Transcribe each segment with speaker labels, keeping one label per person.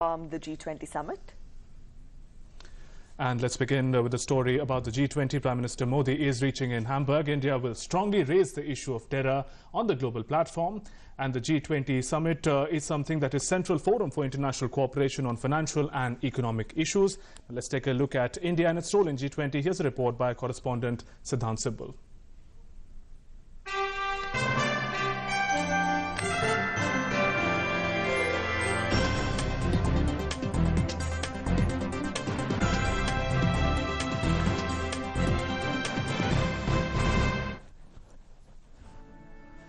Speaker 1: the G20 summit.
Speaker 2: And let's begin with the story about the G20. Prime Minister Modi is reaching in Hamburg. India will strongly raise the issue of terror on the global platform. And the G20 summit is something that is central forum for international cooperation on financial and economic issues. Let's take a look at India and its role in G20. Here's a report by correspondent Siddhant Sibbal.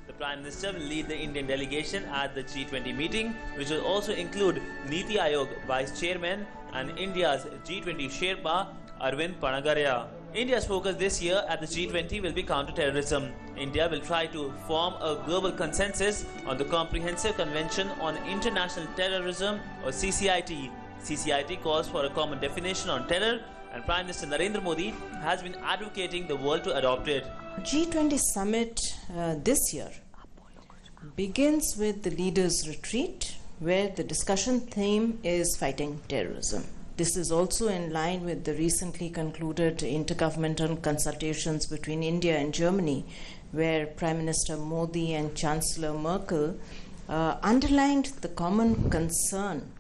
Speaker 3: The Prime Minister will lead the Indian delegation at the G20 meeting, which will also include Niti Aayog Vice Chairman and India's G20 Sherpa Arvind Panagaria. India's focus this year at the G20 will be counter-terrorism. India will try to form a global consensus on the Comprehensive Convention on International Terrorism, or CCIT. CCIT calls for a common definition on terror, and Prime Minister Narendra Modi has been advocating the world to adopt it.
Speaker 4: G20 summit this year begins with the leaders' retreat, where the discussion theme is fighting terrorism. This is also in line with the recently concluded intergovernmental consultations between India and Germany, where Prime Minister Modi and Chancellor Merkel underlined the common concern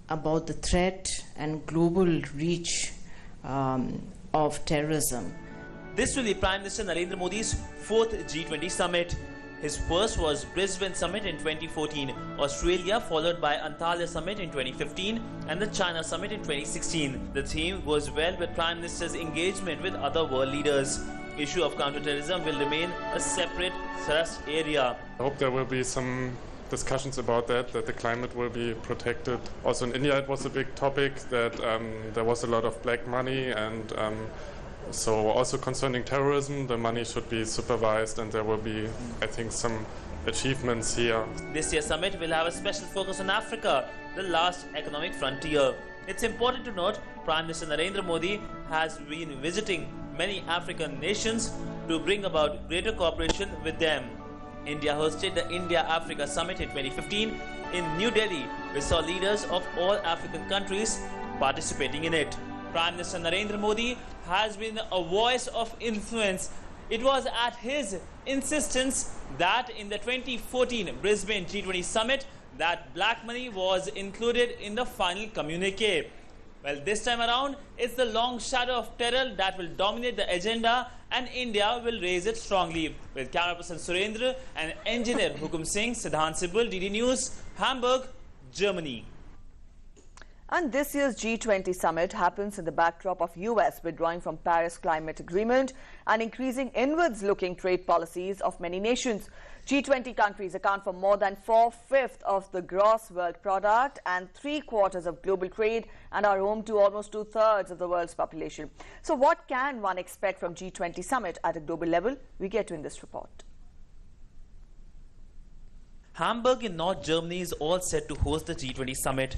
Speaker 4: about the threat and global reach of terrorism.
Speaker 3: This will be Prime Minister Narendra Modi's fourth G20 summit. His first was Brisbane Summit in 2014, Australia followed by Antalya Summit in 2015 and the China Summit in 2016. The theme goes well with Prime Minister's engagement with other world leaders. Issue of counterterrorism will remain a separate thrust area.
Speaker 5: I hope there will be some discussions about that the climate will be protected. Also in India it was a big topic that there was a lot of black money, and so also concerning terrorism, the money should be supervised, and there will be, I think, some achievements here.
Speaker 3: This year's summit will have a special focus on Africa, the last economic frontier. It's important to note Prime Minister Narendra Modi has been visiting many African nations to bring about greater cooperation with them. India hosted the India-Africa Summit in 2015 in New Delhi. We saw leaders of all African countries participating in it. Prime Minister Narendra Modi has been a voice of influence. It was at his insistence that in the 2014 Brisbane G20 summit that black money was included in the final communique. Well, this time around, it's the long shadow of terror that will dominate the agenda, and India will raise it strongly. With camera person Surendra and engineer Hukum Singh, Siddhant Sibbal, DD News, Hamburg, Germany.
Speaker 1: And this year's G20 summit happens in the backdrop of US withdrawing from Paris Climate Agreement and increasing inwards-looking trade policies of many nations. G20 countries account for more than 4/5 of the gross world product and 3/4 of global trade and are home to almost 2/3 of the world's population. So what can one expect from G20 summit at a global level? We get to in this report.
Speaker 3: Hamburg in North Germany is all set to host the G20 summit.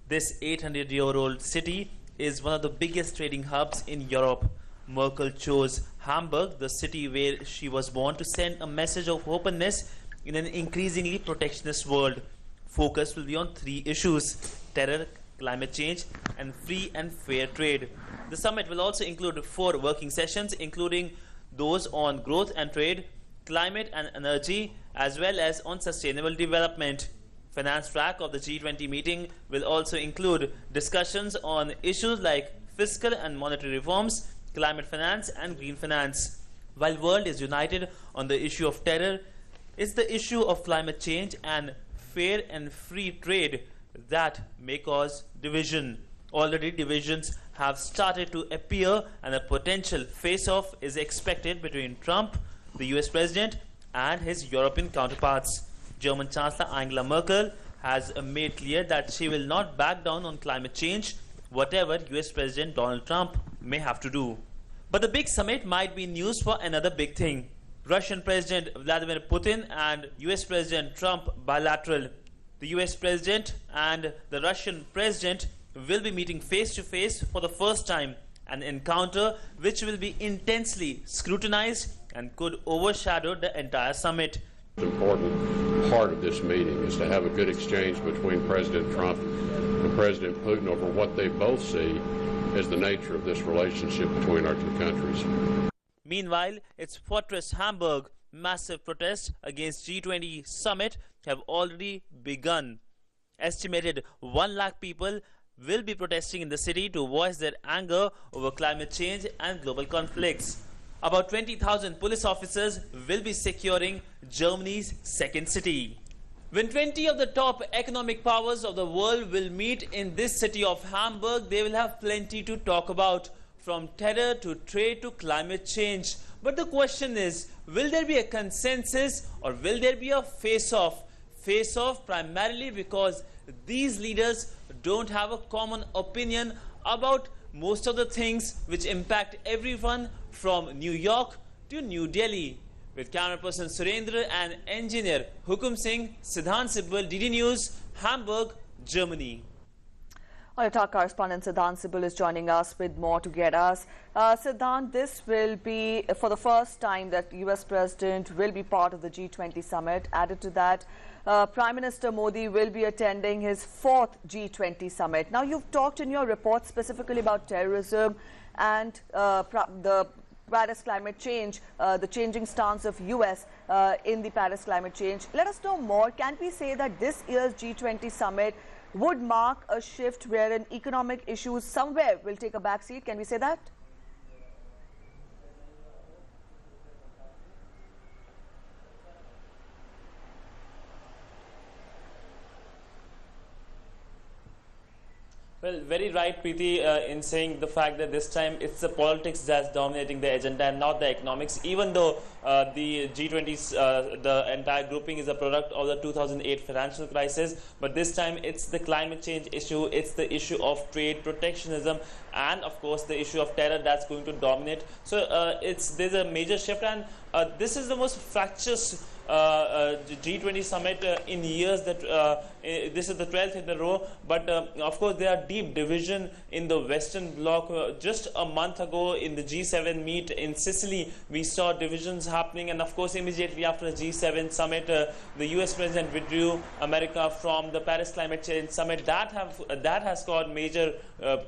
Speaker 3: This 800-year-old city is one of the biggest trading hubs in Europe. Merkel chose Hamburg, the city where she was born, to send a message of openness in an increasingly protectionist world. Focus will be on three issues: terror, climate change, and free and fair trade. The summit will also include 4 working sessions, including those on growth and trade, climate and energy, as well as on sustainable development. Finance track of the G20 meeting will also include discussions on issues like fiscal and monetary reforms, climate finance and green finance. While the world is united on the issue of terror, it's the issue of climate change and fair and free trade that may cause division. Already divisions have started to appear, and a potential face-off is expected between Trump, the US President, and his European counterparts. German Chancellor Angela Merkel has made clear that she will not back down on climate change, whatever US President Donald Trump may have to do. But the big summit might be news for another big thing. Russian President Vladimir Putin and US President Trump bilateral. The US President and the Russian President will be meeting face to face for the first time, an encounter which will be intensely scrutinized and could overshadow the entire summit.
Speaker 6: The important part of this meeting is to have a good exchange between President Trump and President Putin over what they both see as the nature of this relationship between our two countries.
Speaker 3: Meanwhile, its fortress Hamburg, massive protests against G20 summit have already begun. Estimated 1 lakh people will be protesting in the city to voice their anger over climate change and global conflicts. About 20,000 police officers will be securing Germany's second city. When 20 of the top economic powers of the world will meet in this city of Hamburg, they will have plenty to talk about, from terror to trade to climate change. But the question is, will there be a consensus or will there be a face-off? Face-off primarily because these leaders don't have a common opinion about most of the things which impact everyone from New York to New Delhi. With camera person Surendra and engineer Hukum Singh, Siddhant Sibal, DD News, Hamburg, Germany.
Speaker 1: Our correspondent Siddhant Sibal is joining us with more to get us. Siddhant, this will be for the first time that US President will be part of the G20 summit. Added to that, Prime Minister Modi will be attending his 4th G20 summit. Now, you've talked in your report specifically about terrorism and the Paris climate change, the changing stance of US in the Paris climate change. Let us know more. Can we say that this year's G20 summit would mark a shift wherein economic issues somewhere will take a back seat? Can we say that?
Speaker 3: Well, very right, Preeti, in saying the fact that this time it's the politics that's dominating the agenda and not the economics, even though the G20's, the entire grouping is a product of the 2008 financial crisis. But this time it's the climate change issue, it's the issue of trade protectionism, and of course the issue of terror that's going to dominate. So there's a major shift, and this is the most fractious G20 summit in years. That this is the 12th in a row, but of course there are deep division in the Western Bloc. Just a month ago in the G7 meet in Sicily, we saw divisions happening, and of course immediately after the G7 summit, the US President withdrew America from the Paris Climate Change Summit. That has caused major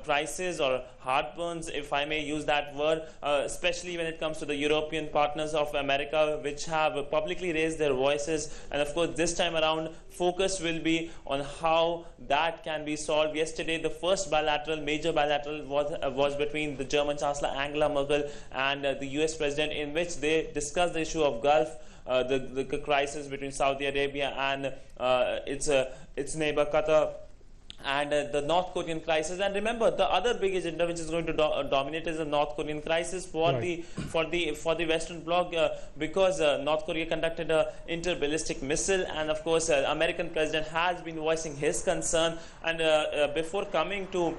Speaker 3: crises or heartburns, if I may use that word, especially when it comes to the European partners of America, which have publicly raised their voices. And of course this time around focus will be on how that can be solved. Yesterday the first major bilateral was between the German Chancellor Angela Merkel and the US President, in which they discussed the issue of Gulf, the crisis between Saudi Arabia and its neighbor Qatar, and the North Korean crisis. And remember, the other big agenda which is going to dominate is the North Korean crisis for the Western Bloc, because North Korea conducted an interballistic missile, and of course American president has been voicing his concern. And before coming to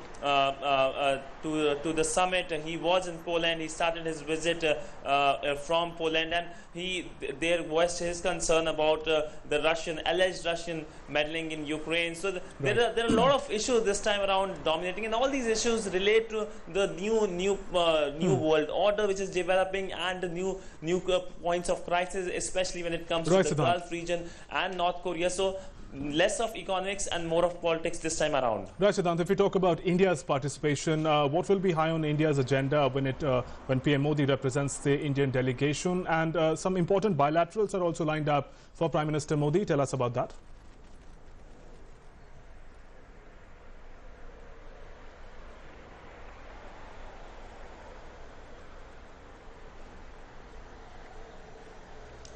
Speaker 3: the summit, he was in Poland. He started his visit from Poland, and he there voiced his concern about the alleged Russian meddling in Ukraine. So there are a lot of issues this time around dominating, and all these issues relate to the new world order which is developing, and the new points of crisis, especially when it comes to the Gulf region and North Korea. So less of economics and more of politics this time around.
Speaker 2: Right, Siddhant, if we talk about India's participation, what will be high on India's agenda when PM Modi represents the Indian delegation? And some important bilaterals are also lined up for Prime Minister Modi. Tell us about that.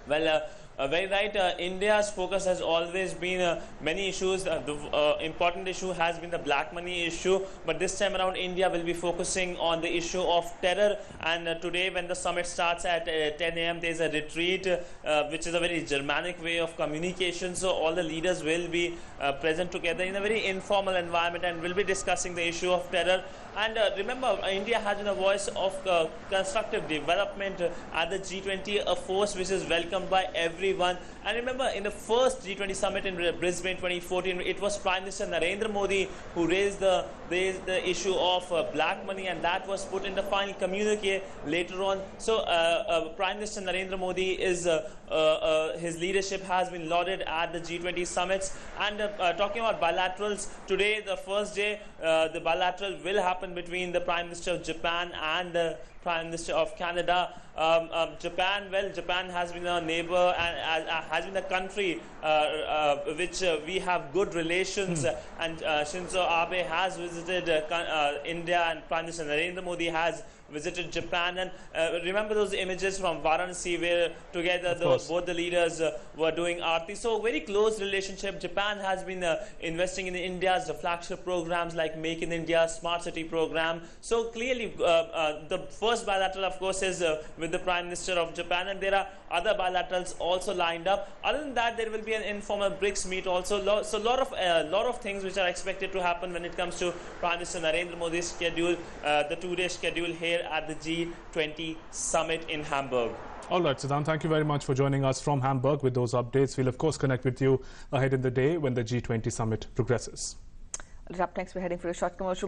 Speaker 3: Well, very right. India's focus has always been many issues. The important issue has been the black money issue, but this time around India will be focusing on the issue of terror. And today, when the summit starts at 10 a.m., there is a retreat, which is a very Germanic way of communication. So all the leaders will be present together in a very informal environment and will be discussing the issue of terror. And remember, India has been a voice of constructive development at the G20, a force which is welcomed by everyone. And remember, in the first G20 summit in Brisbane 2014, it was Prime Minister Narendra Modi who raised the issue of black money, and that was put in the final communique later on. So Prime Minister Narendra Modi is his leadership has been lauded at the G20 summits. And talking about bilaterals, today, the first day, the bilateral will happen between the Prime Minister of Japan and the Prime Minister of Canada. Japan has been a neighbor and has been a country which we have good relations. And Shinzo Abe has visited India, and Prime Minister Narendra Modi has visited Japan. And remember those images from Varanasi where together both the leaders were doing Aarti. So very close relationship. Japan has been investing in India's flagship programs like Make in India, Smart City program. So clearly the first bilateral, of course, is with the Prime Minister of Japan, and there are other bilaterals also lined up. Other than that, there will be an informal BRICS meet also. So a lot of things which are expected to happen when it comes to Prime Minister Narendra Modi's schedule, the 2-day schedule here at the G20 summit in Hamburg.
Speaker 2: All right, Siddhant, thank you very much for joining us from Hamburg with those updates. We'll, of course, connect with you ahead in the day when the G20 summit progresses.
Speaker 1: Up next, we're heading for a short commercial.